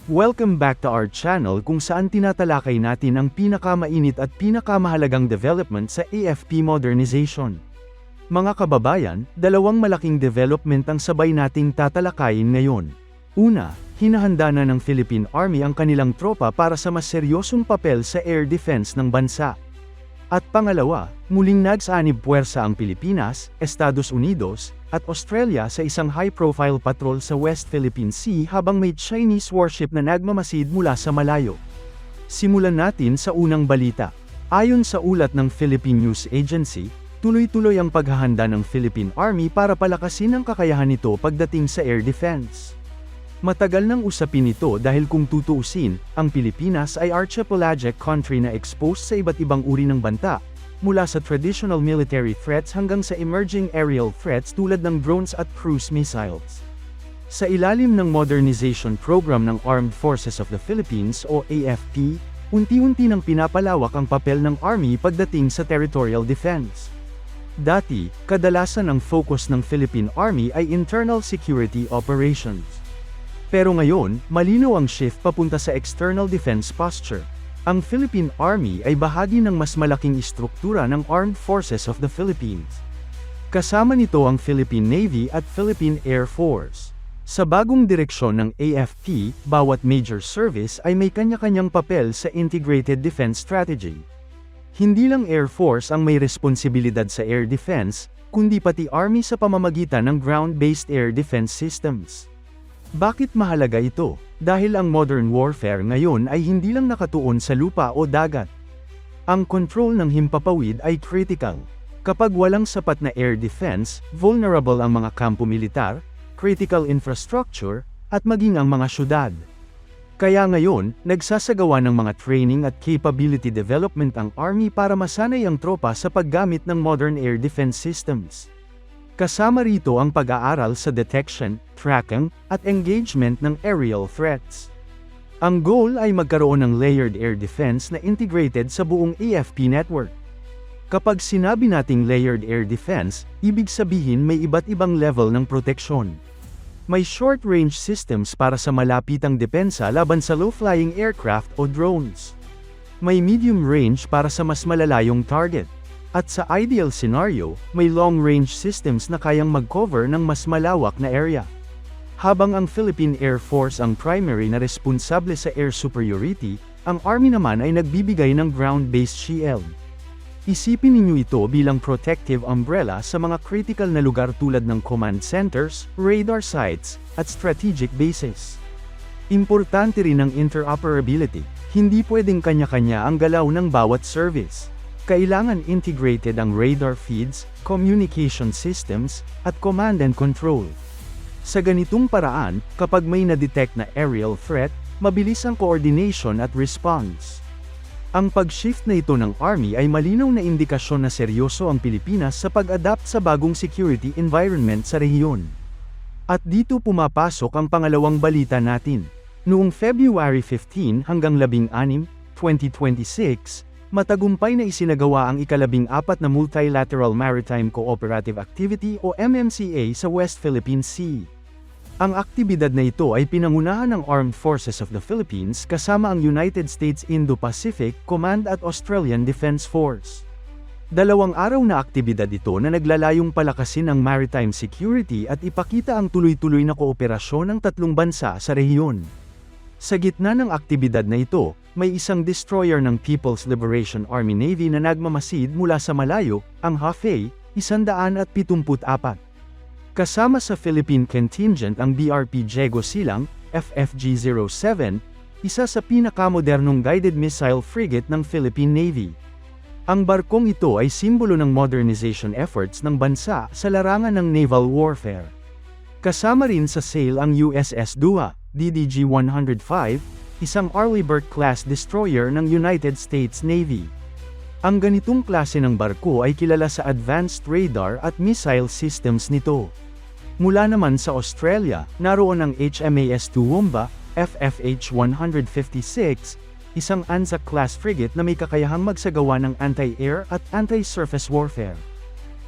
Welcome back to our channel kung saan tinatalakay natin ang pinakamainit at pinakamahalagang development sa AFP modernization. Mga kababayan, dalawang malaking development ang sabay nating tatalakayin ngayon. Una, hinahanda na ng Philippine Army ang kanilang tropa para sa mas seryosong papel sa air defense ng bansa. At pangalawa, muling nagsaanib puwersa ang Pilipinas, Estados Unidos, at Australia sa isang high-profile patrol sa West Philippine Sea habang may Chinese warship na nagmamasid mula sa malayo. Simulan natin sa unang balita. Ayon sa ulat ng Philippine News Agency, tuloy-tuloy ang paghahanda ng Philippine Army para palakasin ang kakayahan nito pagdating sa air defense. Matagal nang usapin ito dahil kung tutuusin, ang Pilipinas ay archipelagic country na exposed sa iba't ibang uri ng banta, mula sa traditional military threats hanggang sa emerging aerial threats tulad ng drones at cruise missiles. Sa ilalim ng modernization program ng Armed Forces of the Philippines o AFP, unti-unti nang pinapalawak ang papel ng Army pagdating sa territorial defense. Dati, kadalasan ang focus ng Philippine Army ay internal security operations. Pero ngayon, malinaw ang shift papunta sa external defense posture. Ang Philippine Army ay bahagi ng mas malaking istruktura ng Armed Forces of the Philippines. Kasama nito ang Philippine Navy at Philippine Air Force. Sa bagong direksyon ng AFP, bawat major service ay may kanya-kanyang papel sa integrated defense strategy. Hindi lang Air Force ang may responsibilidad sa air defense, kundi pati Army sa pamamagitan ng ground-based air defense systems. Bakit mahalaga ito? Dahil ang modern warfare ngayon ay hindi lang nakatuon sa lupa o dagat. Ang control ng himpapawid ay critical. Kapag walang sapat na air defense, vulnerable ang mga kampo militar, critical infrastructure, at maging ang mga syudad. Kaya ngayon, nagsasagawa ng mga training at capability development ang Army para masanay ang tropa sa paggamit ng modern air defense systems. Kasama rito ang pag-aaral sa detection, tracking, at engagement ng aerial threats. Ang goal ay magkaroon ng layered air defense na integrated sa buong AFP network. Kapag sinabi nating layered air defense, ibig sabihin may iba't ibang level ng proteksyon. May short-range systems para sa malapitang depensa laban sa low-flying aircraft o drones. May medium range para sa mas malalayong target. At sa ideal scenario, may long-range systems na kayang mag-cover ng mas malawak na area. Habang ang Philippine Air Force ang primary na responsable sa air superiority, ang Army naman ay nagbibigay ng ground-based shield. Isipin ninyo ito bilang protective umbrella sa mga critical na lugar tulad ng command centers, radar sites, at strategic bases. Importante rin ang interoperability. Hindi pwedeng kanya-kanya ang galaw ng bawat service. Kailangan integrated ang radar feeds, communication systems, at command and control. Sa ganitong paraan, kapag may na-detect na aerial threat, mabilis ang coordination at response. Ang pag-shift na ito ng Army ay malinaw na indikasyon na seryoso ang Pilipinas sa pag-adapt sa bagong security environment sa rehiyon. At dito pumapasok ang pangalawang balita natin. Noong February 15 hanggang 16, 2026, matagumpay na isinagawa ang ika-14 na Multilateral Maritime Cooperative Activity o MMCA sa West Philippine Sea. Ang aktibidad na ito ay pinangunahan ng Armed Forces of the Philippines kasama ang United States Indo-Pacific Command at Australian Defense Force. 2 araw na aktibidad ito na naglalayong palakasin ang maritime security at ipakita ang tuloy-tuloy na kooperasyon ng tatlong bansa sa rehiyon. Sa gitna ng aktibidad na ito, may isang destroyer ng People's Liberation Army Navy na nagmamasid mula sa malayo, ang Hafei, 174. Kasama sa Philippine contingent ang BRP Diego Silang, FFG-07, isa sa pinakamodernong guided missile frigate ng Philippine Navy. Ang barkong ito ay simbolo ng modernization efforts ng bansa sa larangan ng naval warfare. Kasama rin sa sail ang USS Dua, DDG-105, isang Arleigh Burke-class destroyer ng United States Navy. Ang ganitong klase ng barko ay kilala sa advanced radar at missile systems nito. Mula naman sa Australia, naroon ang HMAS Toowoomba, FFH-156, isang Anzac-class frigate na may kakayahang magsagawa ng anti-air at anti-surface warfare.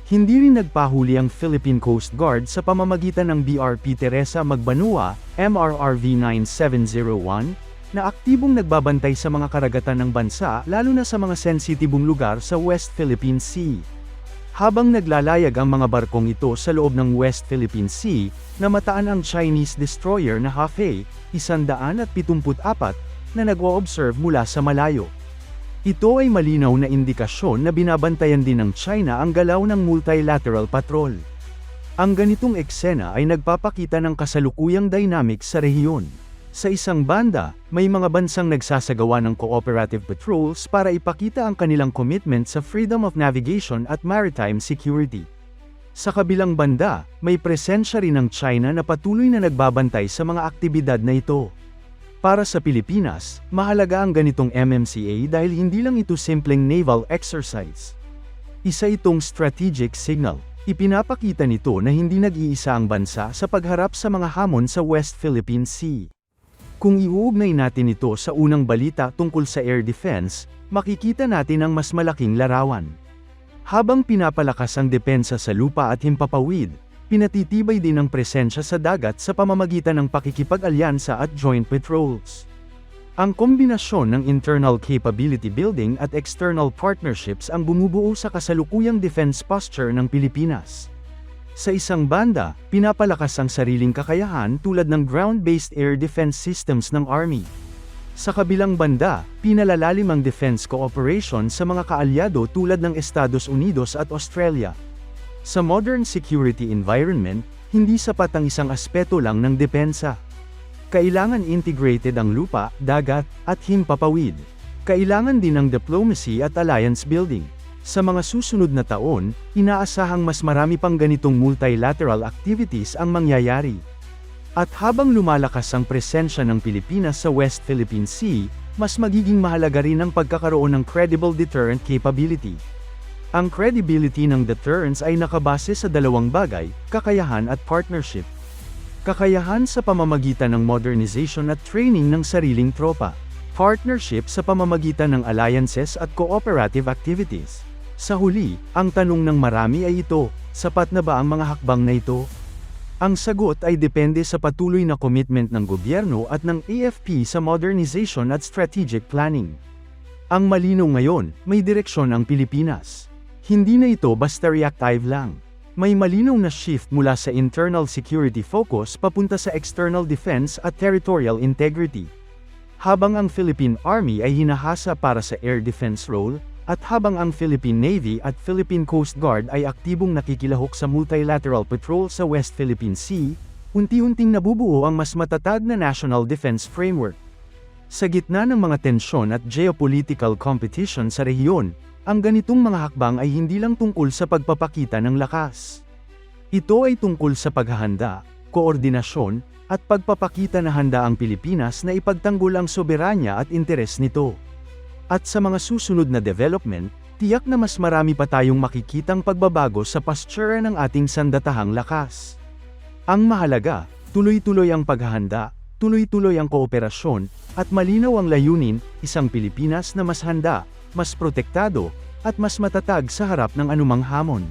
Hindi rin nagpahuli ang Philippine Coast Guard sa pamamagitan ng BRP Teresa Magbanua, MRRV 9701, na aktibong nagbabantay sa mga karagatan ng bansa lalo na sa mga sensitibong lugar sa West Philippine Sea. Habang naglalayag ang mga barkong ito sa loob ng West Philippine Sea, namataan ang Chinese destroyer na Hefei, 174, na nag-o-observe mula sa malayo. Ito ay malinaw na indikasyon na binabantayan din ng China ang galaw ng multilateral patrol. Ang ganitong eksena ay nagpapakita ng kasalukuyang dynamics sa rehiyon. Sa isang banda, may mga bansang nagsasagawa ng cooperative patrols para ipakita ang kanilang commitment sa freedom of navigation at maritime security. Sa kabilang banda, may presensya rin ng China na patuloy na nagbabantay sa mga aktibidad na ito. Para sa Pilipinas, mahalaga ang ganitong MMCA dahil hindi lang ito simpleng naval exercise. Isa itong strategic signal. Ipinapakita nito na hindi nag-iisa ang bansa sa pagharap sa mga hamon sa West Philippine Sea. Kung iuugnay natin ito sa unang balita tungkol sa air defense, makikita natin ang mas malaking larawan. Habang pinapalakas ang depensa sa lupa at himpapawid, pinatitibay din ang presensya sa dagat sa pamamagitan ng pakikipag-alyansa at joint patrols. Ang kombinasyon ng internal capability building at external partnerships ang bumubuo sa kasalukuyang defense posture ng Pilipinas. Sa isang banda, pinapalakas ang sariling kakayahan tulad ng ground-based air defense systems ng Army. Sa kabilang banda, pinalalalim ang defense cooperation sa mga kaalyado tulad ng Estados Unidos at Australia. Sa modern security environment, hindi sapat ang isang aspeto lang ng depensa. Kailangan integrated ang lupa, dagat, at himpapawid. Kailangan din ng diplomacy at alliance building. Sa mga susunod na taon, inaasahang mas marami pang ganitong multilateral activities ang mangyayari. At habang lumalakas ang presensya ng Pilipinas sa West Philippine Sea, mas magiging mahalaga rin ang pagkakaroon ng credible deterrent capability. Ang credibility ng deterrence ay nakabase sa dalawang bagay, kakayahan at partnership. Kakayahan sa pamamagitan ng modernization at training ng sariling tropa. Partnership sa pamamagitan ng alliances at cooperative activities. Sa huli, ang tanong ng marami ay ito, sapat na ba ang mga hakbang na ito? Ang sagot ay depende sa patuloy na commitment ng gobyerno at ng AFP sa modernization at strategic planning. Ang malinaw ngayon, may direksyon ang Pilipinas. Hindi na ito basta reactive lang. May malinaw na shift mula sa internal security focus papunta sa external defense at territorial integrity. Habang ang Philippine Army ay hinahasa para sa air defense role, at habang ang Philippine Navy at Philippine Coast Guard ay aktibong nakikilahok sa multilateral patrol sa West Philippine Sea, unti-unting nabubuo ang mas matatag na national defense framework. Sa gitna ng mga tensyon at geopolitical competition sa rehiyon, ang ganitong mga hakbang ay hindi lang tungkol sa pagpapakita ng lakas. Ito ay tungkol sa paghahanda, koordinasyon, at pagpapakita na handa ang Pilipinas na ipagtanggol ang soberanya at interes nito. At sa mga susunod na development, tiyak na mas marami pa tayong makikitang pagbabago sa posture ng ating sandatahang lakas. Ang mahalaga, tuloy-tuloy ang paghahanda, tuloy-tuloy ang kooperasyon, at malinaw ang layunin, isang Pilipinas na mas handa, mas protektado, at mas matatag sa harap ng anumang hamon.